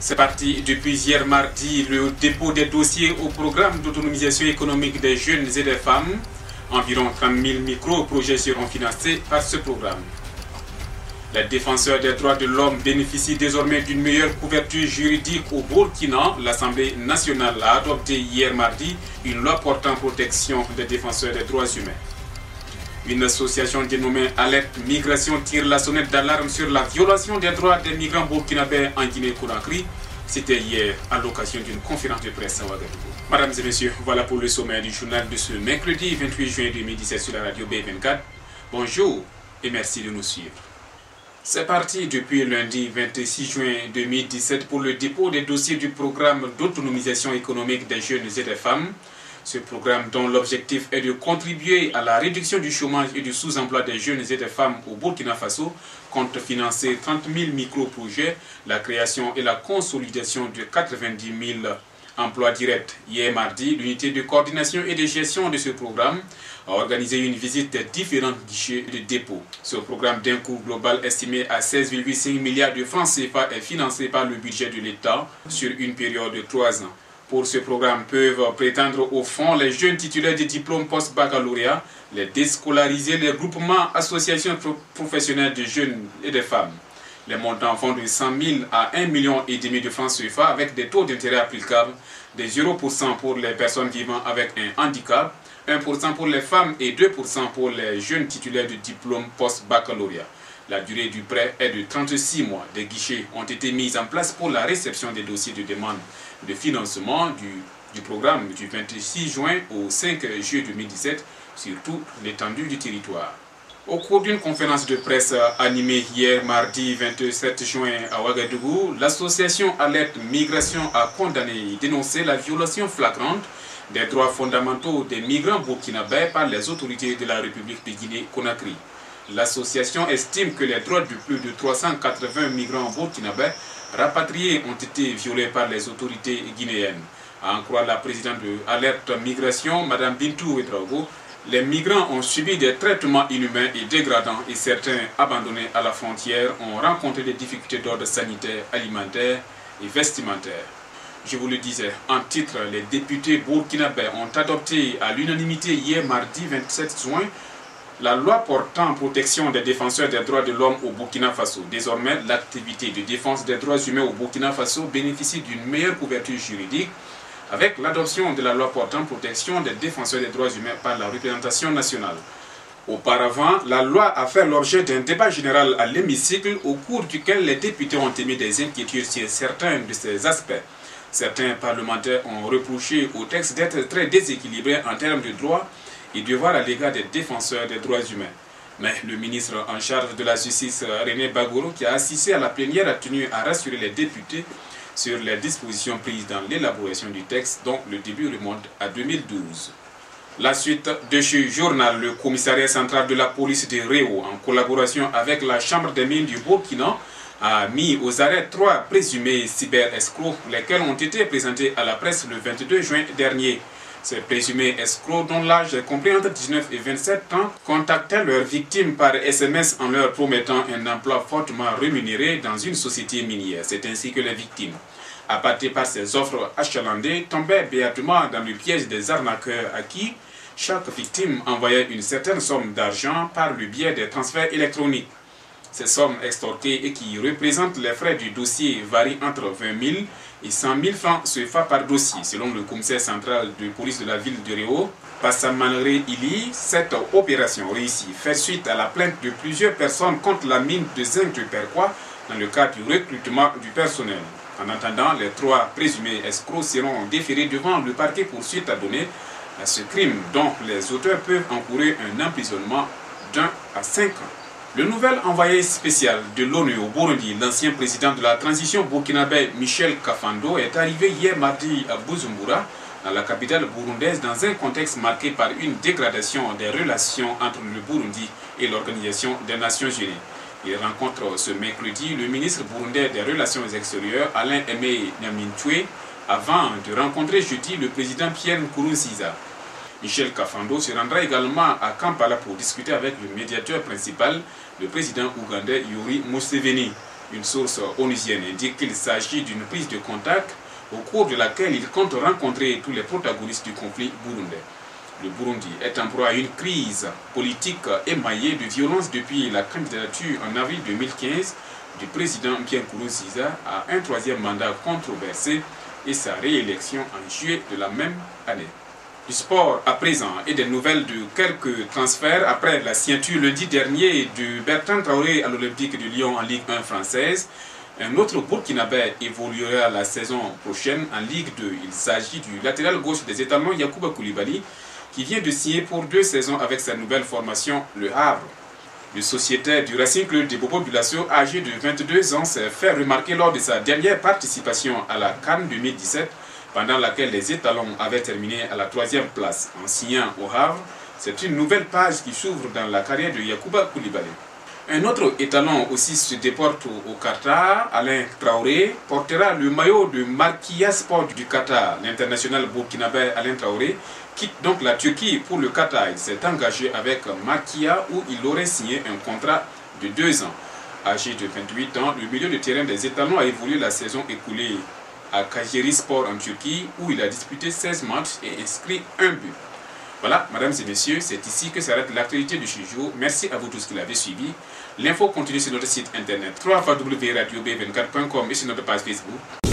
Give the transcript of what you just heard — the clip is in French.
C'est parti depuis hier mardi, le dépôt des dossiers au programme d'autonomisation économique des jeunes et des femmes. Environ 30 000 micro-projets seront financés par ce programme. Les défenseurs des droits de l'homme bénéficient désormais d'une meilleure couverture juridique au Burkina. L'Assemblée nationale a adopté hier mardi une loi portant protection des défenseurs des droits humains. Une association dénommée Alerte Migration tire la sonnette d'alarme sur la violation des droits des migrants burkinabés en Guinée-Conakry. C'était hier à l'occasion d'une conférence de presse à Ouagadougou. Mesdames et messieurs, voilà pour le sommaire du journal de ce mercredi 28 juin 2017 sur la radio B24. Bonjour et merci de nous suivre. C'est parti depuis lundi 26 juin 2017 pour le dépôt des dossiers du programme d'autonomisation économique des jeunes et des femmes. Ce programme dont l'objectif est de contribuer à la réduction du chômage et du sous-emploi des jeunes et des femmes au Burkina Faso compte financer 30 000 micro-projets, la création et la consolidation de 90 000 emplois directs. Hier mardi, l'unité de coordination et de gestion de ce programme a organisé une visite des différents guichets de dépôt. Ce programme d'un coût global estimé à 16,5 milliards de francs CFA est financé par le budget de l'État sur une période de 3 ans. Pour ce programme peuvent prétendre au fonds les jeunes titulaires de diplômes post-baccalauréat, les déscolarisés, les groupements, associations professionnelles de jeunes et de femmes. Les montants vont de 100 000 à 1,5 million de francs CFA avec des taux d'intérêt applicables de 0% pour les personnes vivant avec un handicap, 1% pour les femmes et 2% pour les jeunes titulaires de diplômes post-baccalauréat. La durée du prêt est de 36 mois. Des guichets ont été mis en place pour la réception des dossiers de demande de financement du programme du 26 juin au 5 juillet 2017 sur toute l'étendue du territoire. Au cours d'une conférence de presse animée hier mardi 27 juin à Ouagadougou, l'association Alerte Migration a condamné et dénoncé la violation flagrante des droits fondamentaux des migrants burkinabés par les autorités de la République de Guinée-Conakry. L'association estime que les droits de plus de 380 migrants burkinabés rapatriés ont été violés par les autorités guinéennes. À en croire la présidente de Alerte Migration, Mme Bintou Ouedraogo, les migrants ont subi des traitements inhumains et dégradants et certains, abandonnés à la frontière, ont rencontré des difficultés d'ordre sanitaire, alimentaire et vestimentaire. Je vous le disais, en titre, les députés burkinabés ont adopté à l'unanimité hier mardi 27 juin la loi portant protection des défenseurs des droits de l'homme au Burkina Faso. Désormais, l'activité de défense des droits humains au Burkina Faso bénéficie d'une meilleure couverture juridique avec l'adoption de la loi portant protection des défenseurs des droits humains par la représentation nationale. Auparavant, la loi a fait l'objet d'un débat général à l'hémicycle au cours duquel les députés ont émis des inquiétudes sur certains de ces aspects. Certains parlementaires ont reproché au texte d'être très déséquilibré en termes de droits et devoirs à l'égard des défenseurs des droits humains. Mais le ministre en charge de la justice, René Bagoro, qui a assisté à la plénière, a tenu à rassurer les députés sur les dispositions prises dans l'élaboration du texte, dont le début remonte à 2012. La suite de ce journal, le commissariat central de la police de Réau, en collaboration avec la Chambre des mines du Burkina, a mis aux arrêts 3 présumés cyber-escrocs, lesquels ont été présentés à la presse le 22 juin dernier. Ces présumés escrocs, dont l'âge est compris entre 19 et 27 ans, contactaient leurs victimes par SMS en leur promettant un emploi fortement rémunéré dans une société minière. C'est ainsi que les victimes, appâtées par ces offres achalandées, tombaient béatement dans le piège des arnaqueurs à qui chaque victime envoyait une certaine somme d'argent par le biais des transferts électroniques. Ces sommes extorquées et qui représentent les frais du dossier varient entre 20 000 et 100 000 francs CFA par dossier. Selon le commissaire central de police de la ville de Réau, Passamanré Ili, cette opération réussie fait suite à la plainte de plusieurs personnes contre la mine de zinc de Perquois dans le cadre du recrutement du personnel. En attendant, les 3 présumés escrocs seront déférés devant le parquet pour suite à donner à ce crime dont les auteurs peuvent encourir un emprisonnement d'1 à 5 ans. Le nouvel envoyé spécial de l'ONU au Burundi, l'ancien président de la transition burkinabé Michel Kafando, est arrivé hier mardi à Bujumbura, dans la capitale burundaise, dans un contexte marqué par une dégradation des relations entre le Burundi et l'Organisation des Nations Unies. Il rencontre ce mercredi le ministre burundais des Relations extérieures, Alain Aimé Nyamitwe, avant de rencontrer jeudi le président Pierre Nkurunziza. Michel Kafando se rendra également à Kampala pour discuter avec le médiateur principal, le président ougandais Yoweri Museveni. Une source onusienne indique qu'il s'agit d'une prise de contact au cours de laquelle il compte rencontrer tous les protagonistes du conflit burundais. Le Burundi est en proie à une crise politique émaillée de violence depuis la candidature en avril 2015 du président Pierre Nkurunziza à un troisième mandat controversé et sa réélection en juillet de la même année. Du sport à présent et des nouvelles de quelques transferts après la signature lundi dernier de Bertrand Traoré à l'Olympique de Lyon en Ligue 1 française. Un autre Burkinabé évoluera la saison prochaine en Ligue 2. Il s'agit du latéral gauche des Étalons Yacouba Koulibaly qui vient de signer pour 2 saisons avec sa nouvelle formation, le Havre. Le sociétaire du Racing Club de Bobo Dioulasso, âgé de 22 ans, s'est fait remarquer lors de sa dernière participation à la CAN 2017, pendant laquelle les Étalons avaient terminé à la 3e place. En signant au Havre, c'est une nouvelle page qui s'ouvre dans la carrière de Yacouba Koulibaly. Un autre étalon aussi se déporte au Qatar. Alain Traoré portera le maillot de Marquia Sport du Qatar. L'international burkinabé Alain Traoré quitte donc la Turquie pour le Qatar. Il s'est engagé avec Marquia où il aurait signé un contrat de 2 ans. Âgé de 28 ans, le milieu de terrain des Étalons a évolué la saison écoulée à Kayseri Sport en Turquie où il a disputé 16 matchs et inscrit 1 but. Voilà, mesdames et messieurs, c'est ici que s'arrête l'actualité de ce jour. Merci à vous tous qui l'avez suivi. L'info continue sur notre site internet www.radiob24.com et sur notre page Facebook.